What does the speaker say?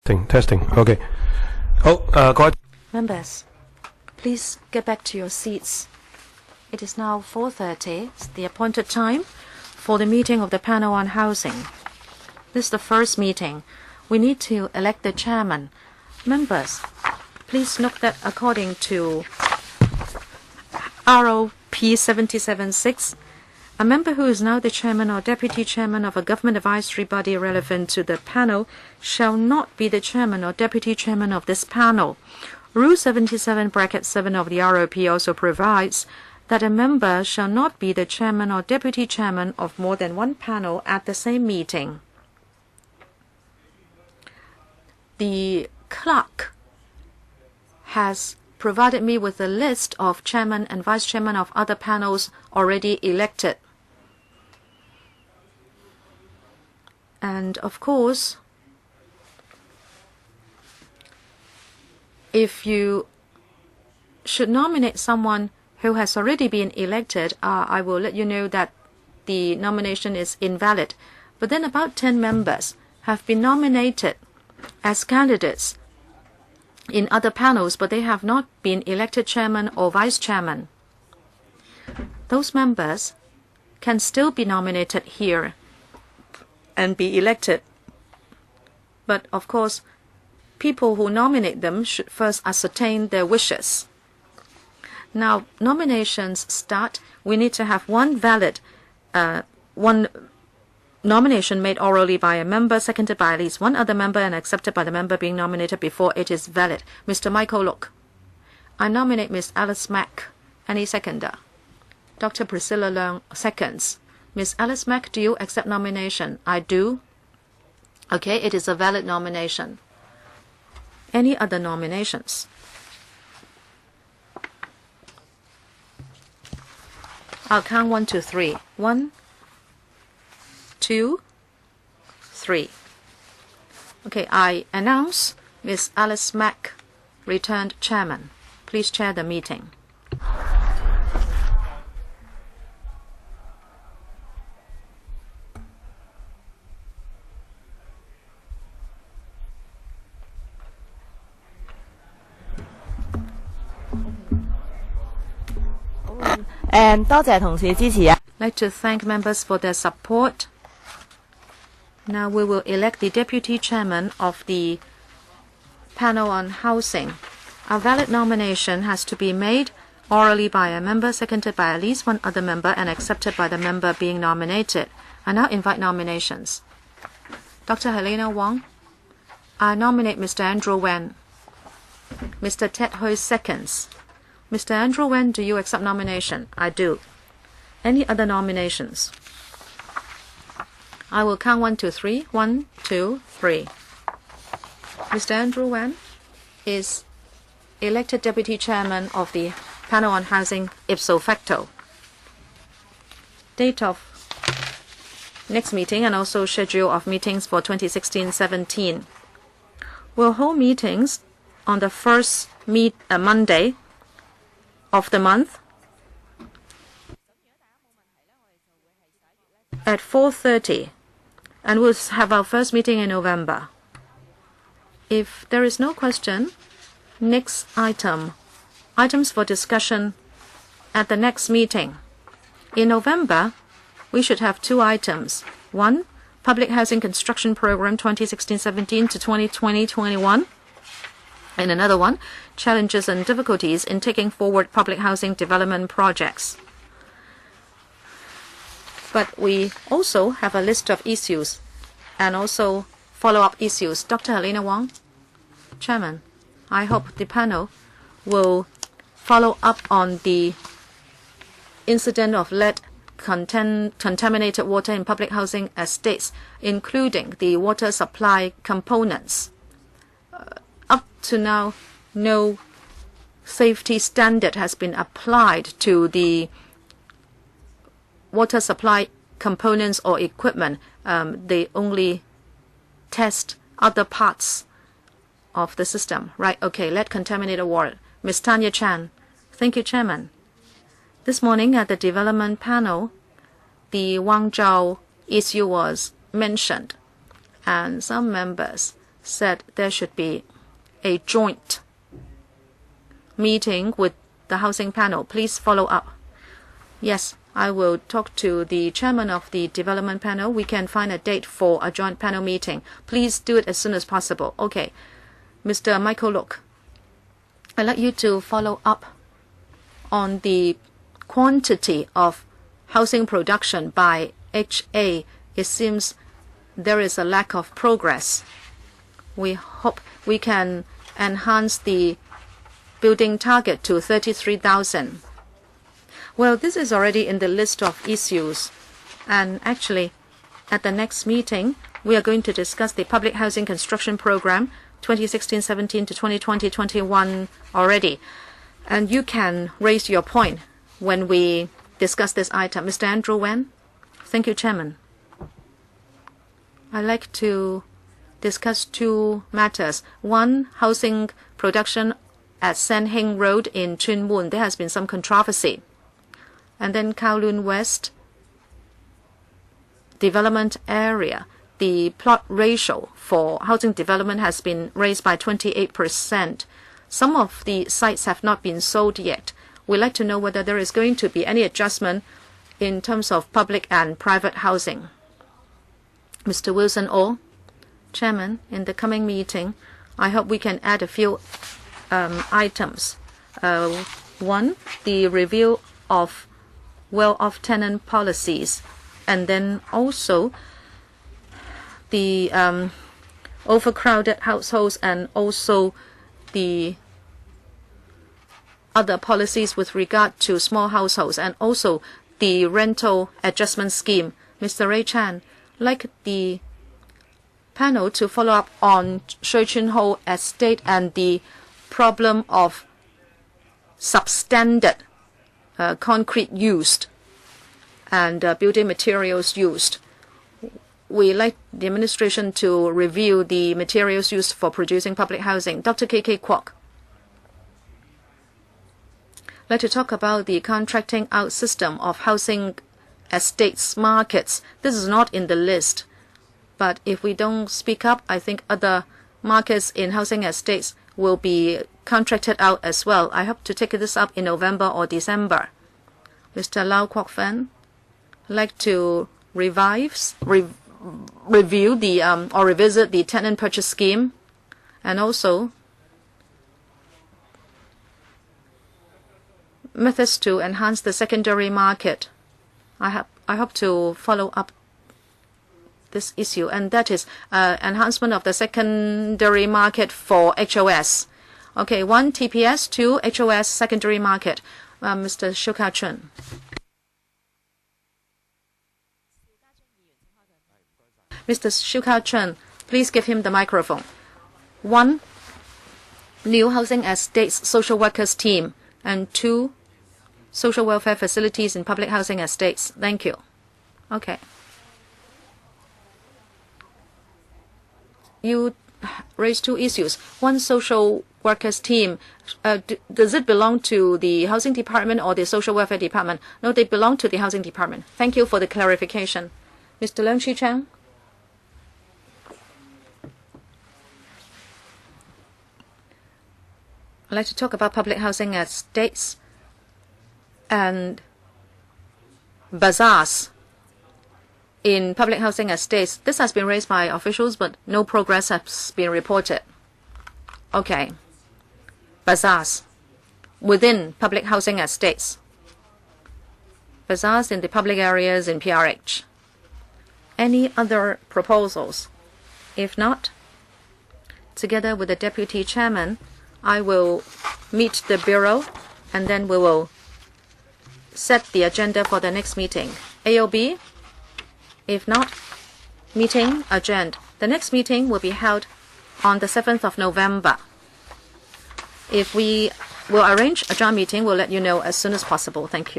Testing. Okay. Members, please get back to your seats. It is now 4:30. It's the appointed time for the meeting of the panel on housing. This is the first meeting. We need to elect the chairman. Members, please note that according to ROP 77.6, a member who is now the chairman or deputy chairman of a government advisory body relevant to the panel shall not be the chairman or deputy chairman of this panel. Rule 77(7) of the ROP also provides that a member shall not be the chairman or deputy chairman of more than one panel at the same meeting. The clerk has provided me with a list of chairman and vice chairman of other panels already elected. And of course, if you should nominate someone who has already been elected, I will let you know that the nomination is invalid. But then about 10 members have been nominated as candidates in other panels, but they have not been elected chairman or vice chairman. Those members can still be nominated here and be elected. But of course, people who nominate them should first ascertain their wishes. Now, nominations start. We need to have one nomination made orally by a member, seconded by at least one other member, and accepted by the member being nominated before it is valid. Mr. Michael Look. I nominate Ms. Alice Mack. Any seconder? Dr. Priscilla Leung seconds. Ms. Alice Mack, do you accept nomination? I do. Okay, it is a valid nomination. Any other nominations? I'll count 1, 2, 3. 1, 2, 3. Okay, I announce Ms. Alice Mack returned chairman. Please chair the meeting. I'd like to thank members for their support. Now we will elect the deputy chairman of the panel on housing. A valid nomination has to be made orally by a member, seconded by at least one other member, and accepted by the member being nominated. I now invite nominations. Dr. Helena Wong. I nominate Mr. Andrew Wen. Mr. Ted Hui seconds. Mr. Andrew Wen, do you accept nomination? I do. Any other nominations? I will count 1, 2, 3. 1, 2, 3. Mr. Andrew Wen is elected deputy chairman of the panel on housing ipso facto. Date of next meeting and also schedule of meetings for 2016-17. We'll hold meetings on the first Monday of the month at 4:30, and we'll have our first meeting in November. If there is no question, next items for discussion at the next meeting. In November, we should have 2 items. 1, Public Housing Construction Program 2016-17 to 2020-21. And another one, challenges and difficulties in taking forward public housing development projects. But we also have a list of issues and also follow-up issues. Dr. Helena Wong, Chairman, I hope the panel will follow up on the incident of lead contaminated water in public housing estates, including the water supply components. Up to now, no safety standard has been applied to the water supply components or equipment. They only test other parts of the system. Right, okay, lead contaminated water. Ms. Tanya Chan. Thank you, Chairman. This morning at the development panel, the Wangzhou issue was mentioned, and some members said there should be a joint meeting with the housing panel. Please follow up. Yes, I will talk to the chairman of the development panel. We can find a date for a joint panel meeting. Please do it as soon as possible. Okay. Mr. Michael Look, I'd like you to follow up on the quantity of housing production by HA. It seems there is a lack of progress. We hope we can enhance the building target to 33,000. Well, this is already in the list of issues. And actually, at the next meeting, we are going to discuss the public housing construction program 2016-17 to 2020-21 already. And you can raise your point when we discuss this item. Mr. Andrew Wen. Thank you, Chairman. I'd like to discuss two matters. One, housing production at San Heng Road in Tuen Mun. There has been some controversy. And then Kowloon West development area. The plot ratio for housing development has been raised by 28%. Some of the sites have not been sold yet. We'd like to know whether there is going to be any adjustment in terms of public and private housing. Mr. Wilson Oh, Chairman, in the coming meeting, I hope we can add a few items. One, the review of well-off tenant policies, and then also the overcrowded households and also the other policies with regard to small households, and also the rental adjustment scheme. Mr. Ray Chan, like the panel to follow up on Shui Chun Ho estate and the problem of substandard concrete used and building materials used. We like the administration to review the materials used for producing public housing. Dr. K.K. Kwok, I'd like to talk about the contracting out system of housing estates markets. This is not in the list, but if we don't speak up, I think other markets in housing estates will be contracted out as well. I hope to take this up in November or December. Mr. Lau Kwok Fan, I'd like to review the or revisit the tenant purchase scheme, and also methods to enhance the secondary market. I hope to follow up this issue, and that is enhancement of the secondary market for HOS. Okay, 1 TPS, 2 HOS secondary market. Mr. Siu Ka Chun. Mr. Siu Ka Chun, please give him the microphone. 1, new housing estates social workers team, and 2, social welfare facilities in public housing estates. Thank you. Okay. You raised two issues. 1, social workers team. Does it belong to the housing department or the social welfare department? No, they belong to the housing department. Thank you for the clarification. Mr. Leung Chi Chang. I'd like to talk about public housing estates and bazaars in public housing estates. This has been raised by officials, but no progress has been reported. Okay. Bazaars within public housing estates. Bazaars in the public areas in PRH. Any other proposals? If not, together with the Deputy Chairman, I will meet the Bureau, and then we will set the agenda for the next meeting. AOB? If not, meeting adjourned. The next meeting will be held on the 7th of November. If we will arrange a joint meeting, we'll let you know as soon as possible. Thank you.